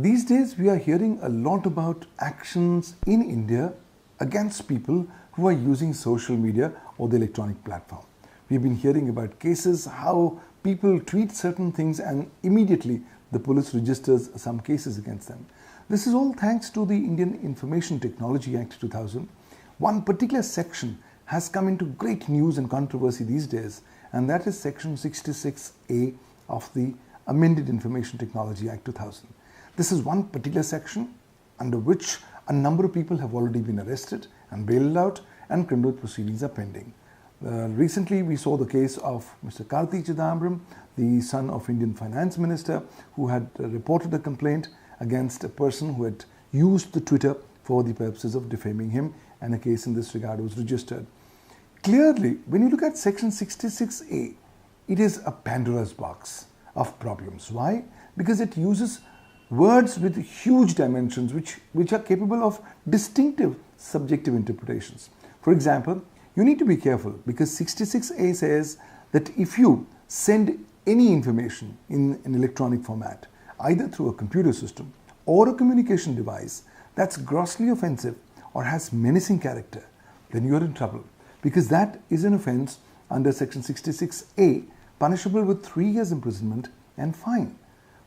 These days we are hearing a lot about actions in India against people who are using social media or the electronic platform. We've been hearing about cases how people tweet certain things and immediately the police registers some cases against them. This is all thanks to the Indian Information Technology Act 2000. One particular section has come into great news and controversy these days, and that is section 66A of the amended Information Technology Act 2000. This is one particular section under which a number of people have already been arrested and bailed out, and criminal proceedings are pending. Recently, we saw the case of Mr. Karti Chidambaram, the son of Indian Finance Minister, who had reported a complaint against a person who had used the Twitter for the purposes of defaming him, and a case in this regard was registered. Clearly, when you look at section 66A, it is a Pandora's box of problems. Why? Because it uses words with huge dimensions which are capable of distinctive subjective interpretations. For example, you need to be careful because 66A says that if you send any information in an electronic format, either through a computer system or a communication device that's grossly offensive or has menacing character, then you are in trouble, because that is an offense under section 66A, punishable with 3 years imprisonment and fine.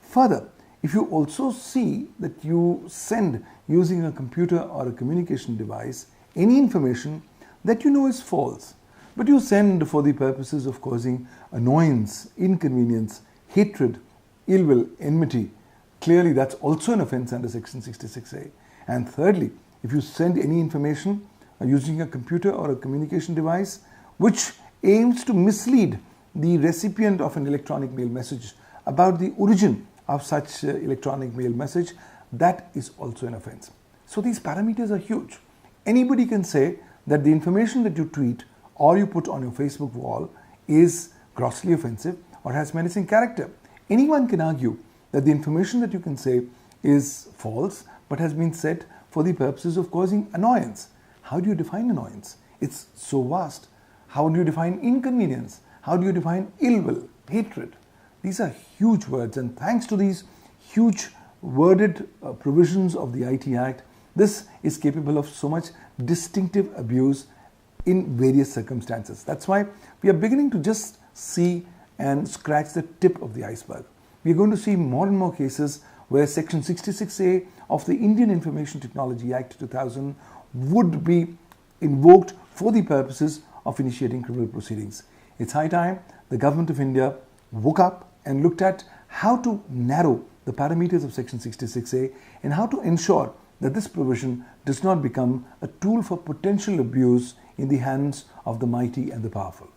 Further, if you also see that you send using a computer or a communication device any information that you know is false, but you send for the purposes of causing annoyance, inconvenience, hatred, ill will, enmity, clearly that's also an offense under section 66A. And thirdly, if you send any information using a computer or a communication device which aims to mislead the recipient of an electronic mail message about the origin of such electronic mail message, that is also an offense. So these parameters are huge. Anybody can say that the information that you tweet or you put on your Facebook wall is grossly offensive or has menacing character. Anyone can argue that the information that you can say is false but has been said for the purposes of causing annoyance. How do you define annoyance? It's so vast. How do you define inconvenience? How do you define ill will, hatred? These are huge words, and thanks to these huge worded provisions of the IT Act, this is capable of so much distinctive abuse in various circumstances. That's why we are beginning to just see and scratch the tip of the iceberg. We are going to see more and more cases where section 66A of the Indian Information Technology Act 2000 would be invoked for the purposes of initiating criminal proceedings. It's high time the government of India woke up and looked at how to narrow the parameters of section 66A and how to ensure that this provision does not become a tool for potential abuse in the hands of the mighty and the powerful.